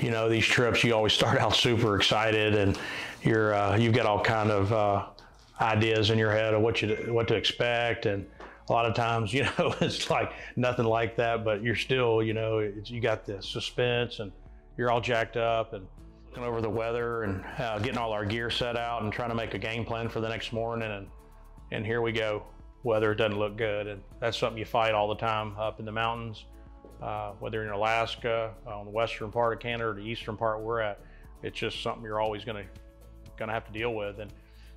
You know, these trips, you always start out super excited, and you've got all kind of ideas in your head of what to expect, and a lot of times, you know, it's like nothing like that, but you're still, you know, you got the suspense, and you're all jacked up, and looking over the weather, and getting all our gear set out, and trying to make a game plan for the next morning, and here we go. Weather doesn't look good, and that's something you fight all the time up in the mountains. Whether you're in Alaska, on the western part of Canada, or the eastern part we're at, it's just something you're always gonna have to deal with. And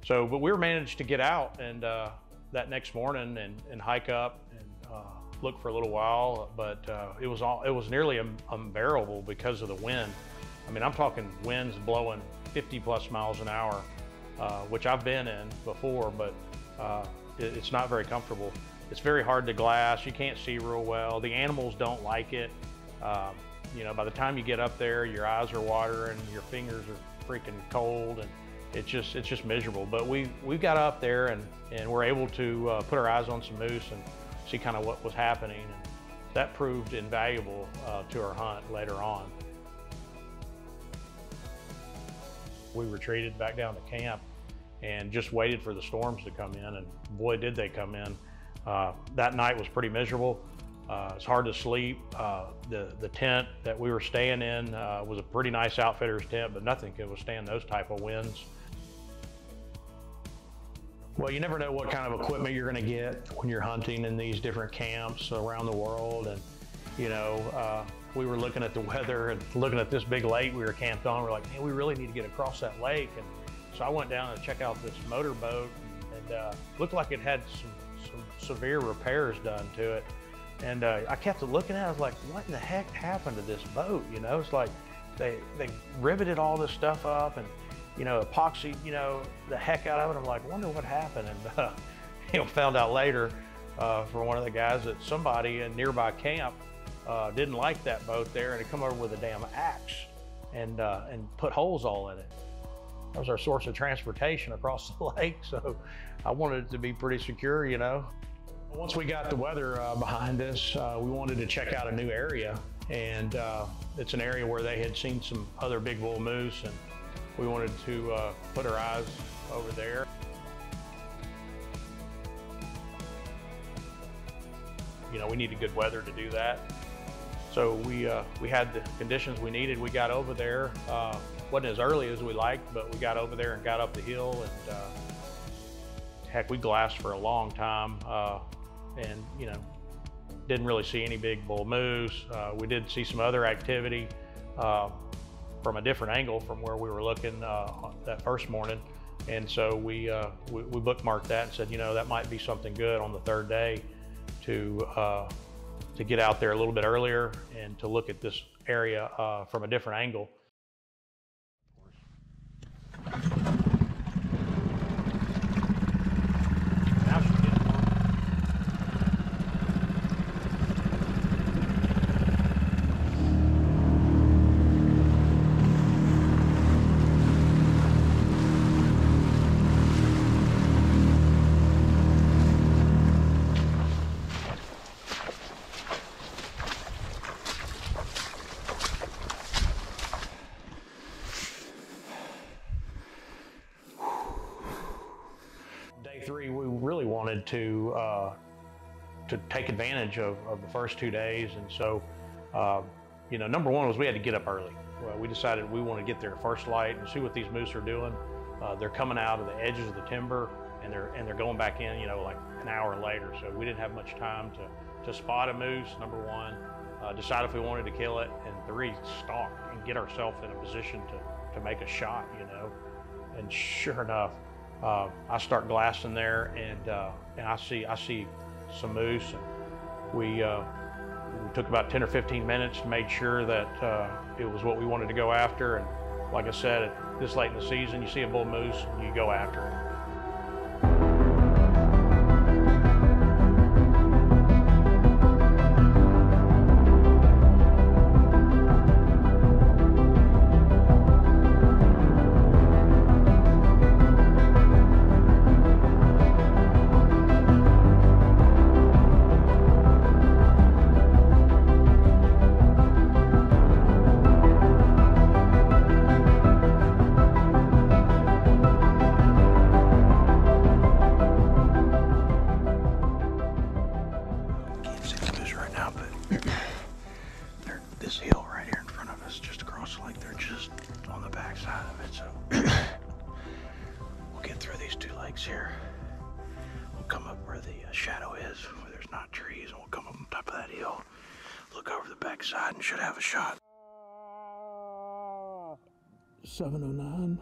so, but we managed to get out and that next morning and hike up and look for a little while, but it was nearly unbearable because of the wind. I mean, I'm talking winds blowing 50 plus miles an hour, which I've been in before, but it's not very comfortable. It's very hard to glass. You can't see real well. The animals don't like it. You know, by the time you get up there, your eyes are watering, your fingers are freaking cold, and it's just miserable. But we got up there and we're able to put our eyes on some moose and see kind of what was happening. And that proved invaluable to our hunt later on. We retreated back down to camp and just waited for the storms to come in, and boy, did they come in. That night was pretty miserable. It's hard to sleep. The tent that we were staying in was a pretty nice outfitter's tent, but nothing could withstand those type of winds. Well, you never know what kind of equipment you're going to get when you're hunting in these different camps around the world. And you know, we were looking at the weather and looking at this big lake we were camped on. We're like, man, we really need to get across that lake. And so I went down and checked out this motorboat, and looked like it had some severe repairs done to it. And I kept looking at it, I was like, what in the heck happened to this boat? You know, it's like they riveted all this stuff up and, you know, epoxied, you know, the heck out of it. I'm like, wonder what happened. And you know, found out later from one of the guys that somebody in nearby camp didn't like that boat there, and had come over with a damn axe and put holes all in it. That was our source of transportation across the lake, so I wanted it to be pretty secure, you know. Once we got the weather behind us, we wanted to check out a new area, and it's an area where they had seen some other big bull moose, and we wanted to put our eyes over there. You know, we needed good weather to do that. So we had the conditions we needed. We got over there. Wasn't as early as we liked, but we got over there and got up the hill, and heck, we glassed for a long time, and you know, didn't really see any big bull moose. We did see some other activity from a different angle from where we were looking that first morning, and so we bookmarked that and said, you know, that might be something good on the third day to get out there a little bit earlier and to look at this area from a different angle. Day three, we really wanted to take advantage of the first 2 days, and so you know, number one was we had to get up early. Well, we decided we want to get there first light and see what these moose are doing. They're coming out of the edges of the timber, and they're going back in, you know, like an hour later. So we didn't have much time to spot a moose, number one, decide if we wanted to kill it, and three, stalk and get ourselves in a position to make a shot, you know. And sure enough, I start glassing there, and I see some moose, and we took about 10 or 15 minutes, made sure that it was what we wanted to go after. And like I said, this late in the season, you see a bull moose, you go after it. This hill right here in front of us, just across the lake, they're just on the back side of it. So we'll get through these two lakes here. We'll come up where the shadow is, where there's not trees, and we'll come up on top of that hill, look over the back side, and should have a shot. 709.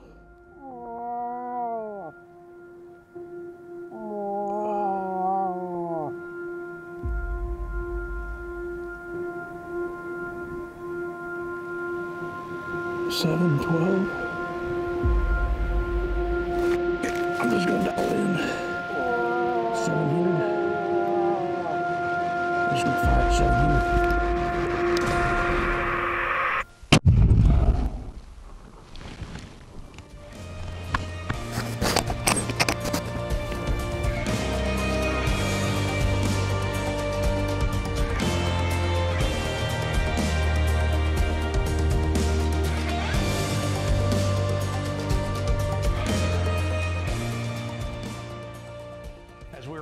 Seven 12. I'm just gonna dial in 700. I'm just gonna fire at 700.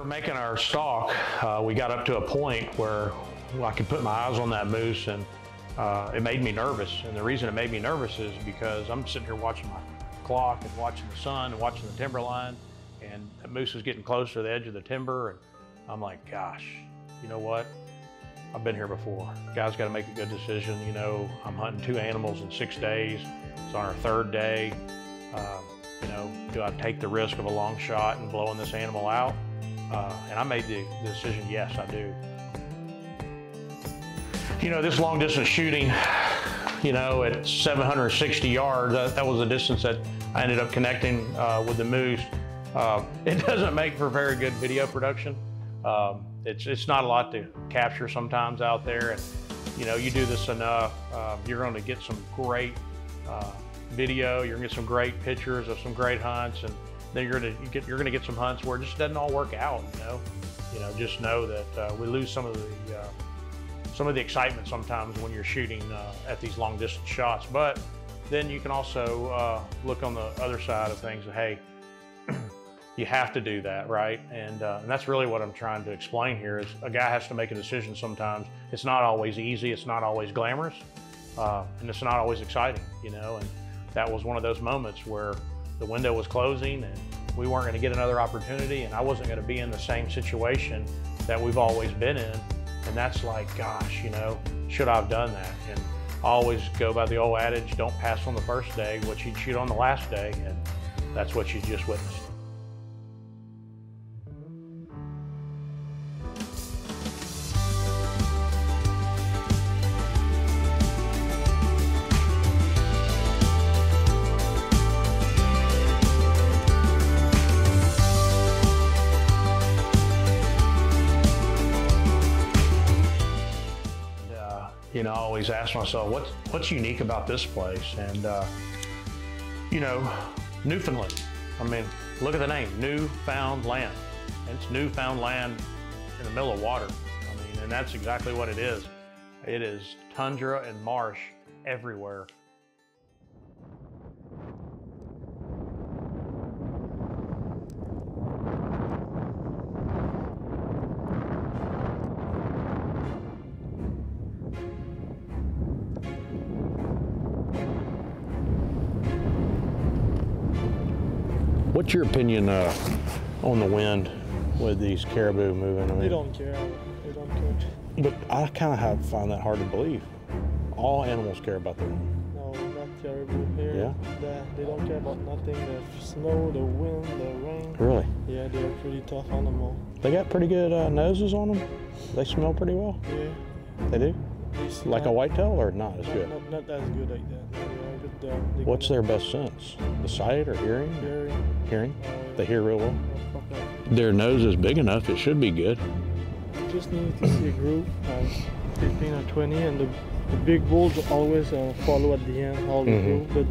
Making our stalk, we got up to a point where I could put my eyes on that moose, and it made me nervous. And the reason it made me nervous is because I'm sitting here watching my clock and watching the sun and watching the timber line, and the moose is getting close to the edge of the timber, and I'm like, gosh, you know what? I've been here before. Guys got to make a good decision. You know, I'm hunting 2 animals in 6 days. It's on our 3rd day. You know, do I take the risk of a long shot and blowing this animal out? And I made the decision, yes, I do. You know, this long distance shooting, you know, at 760 yards, that was the distance that I ended up connecting with the moose. It doesn't make for very good video production. It's not a lot to capture sometimes out there. And, you know, you do this enough, you're going to get some great video, you're going to get some great pictures of some great hunts, and then you're gonna get some hunts where it just doesn't all work out. You know, just know that we lose some of the excitement sometimes when you're shooting at these long distance shots. But then you can also look on the other side of things. Hey, you have to do that, right? And that's really what I'm trying to explain here. Is a guy has to make a decision sometimes. It's not always easy. It's not always glamorous, and it's not always exciting. You know, and that was one of those moments where the window was closing and we weren't going to get another opportunity, and I wasn't going to be in the same situation that we've always been in. And that's like, gosh, you know, should I have done that? And I always go by the old adage, don't pass on the first day what you'd shoot on the last day, and that's what you just witnessed. You know, I always ask myself, what's unique about this place? And, you know, Newfoundland. I mean, look at the name, Newfoundland. And it's Newfoundland in the middle of water. I mean, and that's exactly what it is. It is tundra and marsh everywhere. What's your opinion on the wind with these caribou moving. I mean, They don't care. They don't care. but I kind of find that hard to believe. All animals care about the wind. No, not caribou here. Yeah? They don't care about nothing. The snow, the wind, the rain. Really? Yeah, they're pretty tough animal. They got pretty good noses on them. They smell pretty well. Yeah. They do? Like a whitetail or not as good? Not as good like that. They are good, What's their best sense? The sight or hearing? Hearing? They hear real well? Their nose is big enough, it should be good. You just need to see a group, 15 or 20, and the big bulls always follow at the end, all the group. The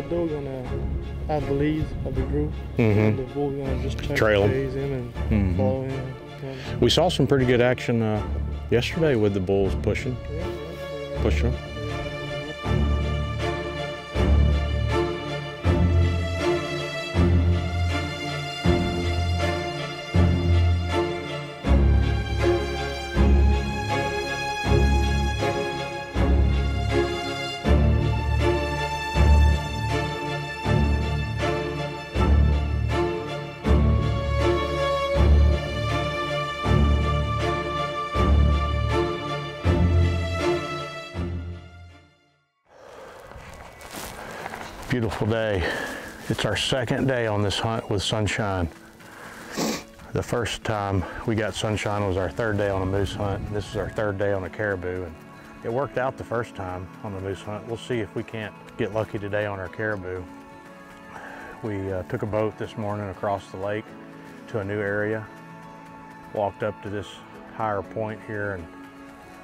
dog gonna have the lead of the group, and the bull gonna just Trail chase him and follow him. We saw some pretty good action yesterday with the bulls pushing them. Beautiful day. It's our second day on this hunt with sunshine. The first time we got sunshine was our third day on a moose hunt. This is our third day on a caribou, and it worked out the first time on the moose hunt. We'll see if we can't get lucky today on our caribou. We took a boat this morning across the lake to a new area, walked up to this higher point here and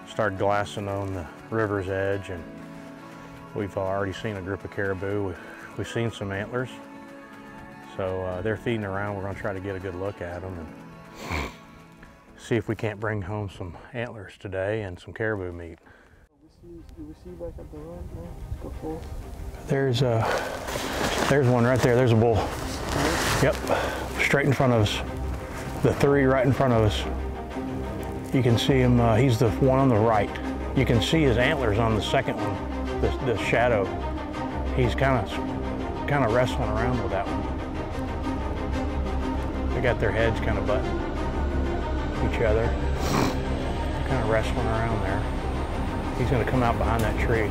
started glassing on the river's edge, and we've already seen a group of caribou. We've seen some antlers. So they're feeding around. We're gonna try to get a good look at them and see if we can't bring home some antlers today and some caribou meat. Do we see back at the run? There's one right there. There's a bull. Yep, straight in front of us. The three right in front of us. You can see him, he's the one on the right. You can see his antlers on the second one, the shadow. He's kind of wrestling around with that one. They got their heads kind of butting each other. They're kind of wrestling around there. He's going to come out behind that tree.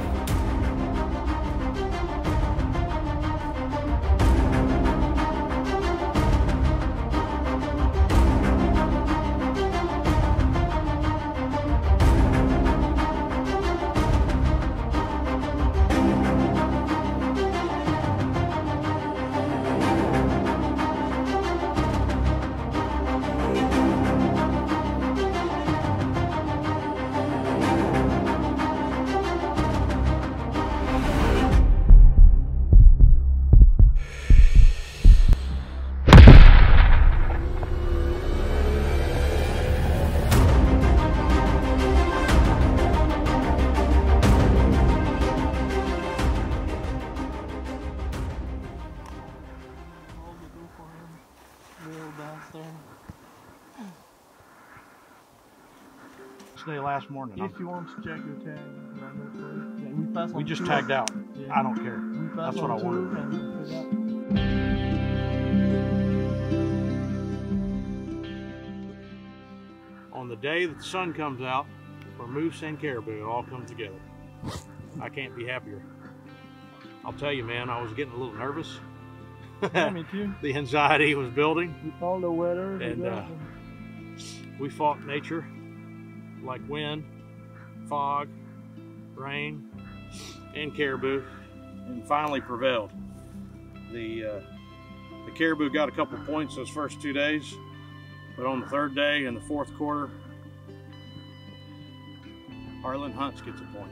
Day last morning. If you want to check your tag, we just tagged out. Yeah. I don't care. That's what I wanted. On the day that the sun comes out, for moose and caribou, it all comes together. I can't be happier. I'll tell you, man, I was getting a little nervous. Yeah, me too. The anxiety was building. With all the weather. And we fought nature. Like wind, fog, rain, and caribou, and finally prevailed. The caribou got a couple points those first 2 days, but on the third day in the fourth quarter, HarlanHunts gets a point.